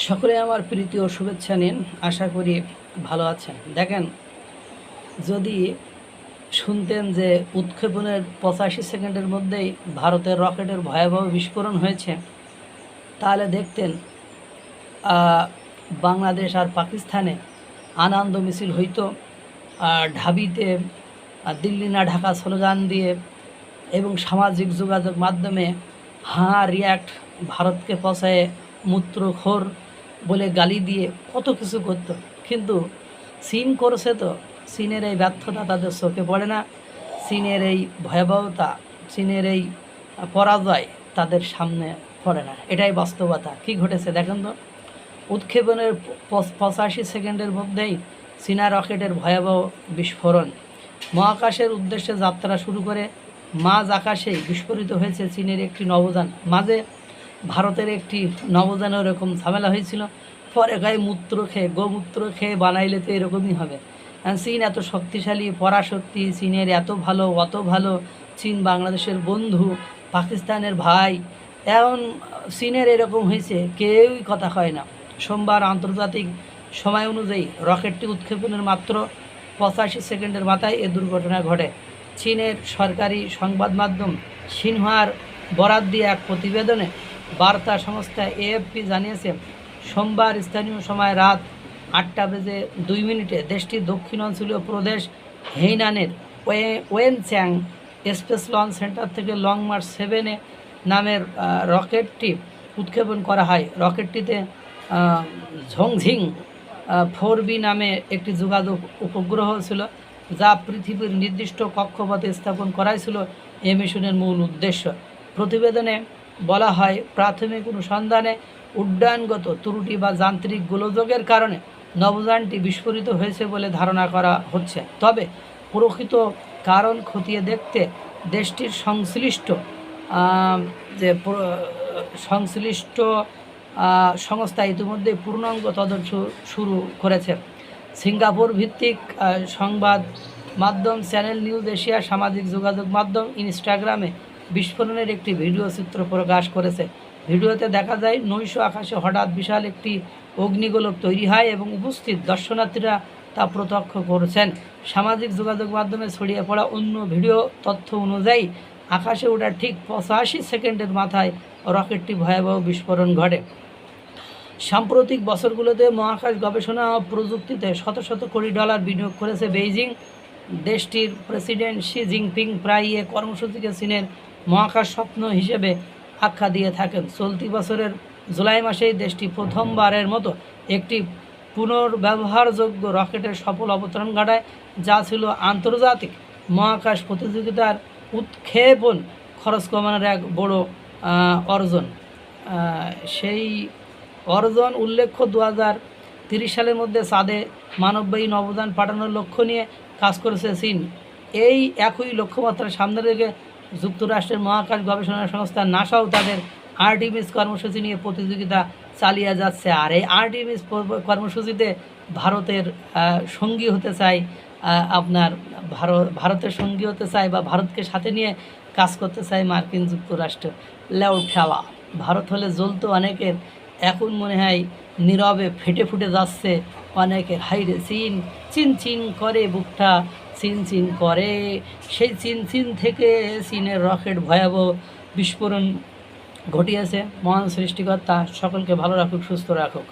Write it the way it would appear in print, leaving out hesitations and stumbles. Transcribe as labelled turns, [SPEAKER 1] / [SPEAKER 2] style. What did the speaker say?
[SPEAKER 1] সকলে আমার প্রীতি ও শুভেচ্ছা নিন। আশা করি ভালো আছেন। দেখেন, যদি শুনতেন যে উৎক্ষেপণের 85 সেকেন্ডের মধ্যেই ভারতের রকেটের ভয়াবহ বিস্ফোরণ হয়েছে, তাহলে দেখতেন বাংলাদেশ আর পাকিস্তানে আনন্দ মিছিল হইতো, ঢাবিতে দিল্লি না ঢাকা স্লোগান দিয়ে এবং সামাজিক যোগাযোগ মাধ্যমে রিয়াক্ট ভারতকে পচায়ে মূত্রখোর বলে গালি দিয়ে কত কিছু করতো। কিন্তু চীন করেছে তো, চীনের এই ব্যর্থতা তাদের চোখে পড়ে না, চীনের এই ভয়াবহতা, চীনের এই পরাজয় তাদের সামনে পড়ে না। এটাই বাস্তবতা। কি ঘটেছে দেখেন তো, উৎক্ষেপণের 85 সেকেন্ডের মধ্যেই চীনা রকেটের ভয়াবহ বিস্ফোরণ। মহাকাশের উদ্দেশ্যে যাত্রা শুরু করে মাঝ আকাশেই বিস্ফোরিত হয়েছে চীনের একটি নভোযান। মাঝে ভারতের একটি নভোযানে ওরকম ঝামেলা হয়েছিল, পরে গায়ে মূত্র খেয়ে গোমূত্র খেয়ে বানাইলে তো এরকমই হবে। চীন এত শক্তিশালী, পরাশক্তি, চীনের এত ভালো, অত ভালো, চীন বাংলাদেশের বন্ধু, পাকিস্তানের ভাই, এখন চীনের এরকম হয়েছে, কেউই কথা হয় না। সোমবার আন্তর্জাতিক সময় অনুযায়ী রকেটটি উৎক্ষেপণের মাত্র 85 সেকেন্ডের মাথায় এ দুর্ঘটনা ঘটে। চীনের সরকারি সংবাদ মাধ্যম সিনহুয়ার বরাত দিয়ে এক প্রতিবেদনে বার্তা সংস্থা এএফপি জানিয়েছে, সোমবার স্থানীয় সময় রাত 8:02 দেশটির দক্ষিণাঞ্চলীয় প্রদেশ হেইনানের ওয়েনচ্যাং স্পেস লঞ্চ সেন্টার থেকে লং মার্চ 7 নামের রকেটটি উৎক্ষেপণ করা হয়। রকেটটিতে ঝংঝিং 4B নামে একটি যোগাযোগ উপগ্রহ ছিল, যা পৃথিবীর নির্দিষ্ট কক্ষপথে স্থাপন করাই ছিল এই মিশনের মূল উদ্দেশ্য। প্রতিবেদনে বলা হয়, প্রাথমিক অনুসন্ধানে উড্ডয়নগত ত্রুটি বা যান্ত্রিক গোলযোগের কারণে নভোযানটি বিস্ফোরিত হয়েছে বলে ধারণা করা হচ্ছে। তবে প্রকৃত কারণ খতিয়ে দেখতে দেশটির সংশ্লিষ্ট সংস্থা ইতিমধ্যে পূর্ণাঙ্গ তদন্ত শুরু করেছে। সিঙ্গাপুর ভিত্তিক সংবাদ মাধ্যম চ্যানেল নিউজ এশিয়া সামাজিক যোগাযোগ মাধ্যম ইনস্টাগ্রামে বিস্ফোরণের একটি ভিডিও চিত্র প্রকাশ করেছে। ভিডিওতে দেখা যায় নৈশ আকাশে হঠাৎ বিশাল একটি অগ্নিগোলক তৈরি হয় এবং উপস্থিত দর্শনার্থীরা তা প্রত্যক্ষ করেছেন। সামাজিক যোগাযোগ মাধ্যমে ছড়িয়ে পড়া অন্য ভিডিও তথ্য অনুযায়ী আকাশে ওঠার ঠিক 85 সেকেন্ডের মাথায় রকেটটি ভয়াবহ বিস্ফোরণ ঘটে। সাম্প্রতিক বছরগুলোতে মহাকাশ গবেষণা ও প্রযুক্তিতে শত শত কোটি ডলার বিনিয়োগ করেছে বেইজিং। দেশটির প্রেসিডেন্ট শি জিনপিং প্রায় এ কর্মসূচিকে চীনের মহাকাশ স্বপ্ন হিসেবে আখ্যা দিয়ে থাকেন। চলতি বছরের জুলাই মাসেই দেশটি প্রথমবারের মতো একটি পুনর্ব্যবহারযোগ্য রকেটের সফল অবতরণ ঘটায়, যা ছিল আন্তর্জাতিক মহাকাশ প্রতিযোগিতার উৎক্ষেপণ খরচ কমানোর এক বড় অর্জন। সেই অর্জন উল্লেখ্য, 2030 সালের মধ্যে চাঁদে মানববাহী নভোযান পাঠানোর লক্ষ্য নিয়ে কাজ করেছে চীন। এই একই লক্ষ্যমাত্রা সামনে রেখে যুক্তরাষ্ট্রের মহাকাশ গবেষণা সংস্থা নাসাও তাদের আর্টেমিস কর্মসূচি নিয়ে প্রতিযোগিতা চালিয়ে যাচ্ছে। আর এই আর্টেমিস কর্মসূচিতে ভারতের সঙ্গী হতে চায়, ভারতের সঙ্গী হতে চায় বা ভারতকে সাথে নিয়ে কাজ করতে চায় মার্কিন যুক্তরাষ্ট্র। লেও ঠেলা ভারত হলে জ্বলতো অনেকের, এখন মনে হয় নীরবে ফেটে ফুটে যাচ্ছে অনেকের। হাইরে চীন চিন চিন করে বুকটা চিন চিন করে, সেই চিন চিন থেকে চীনের রকেট ভয়াবহ বিস্ফোরণ ঘটিয়েছে। মহান সৃষ্টিকর্তা সকলকে ভালো রাখুক, সুস্থ রাখুক।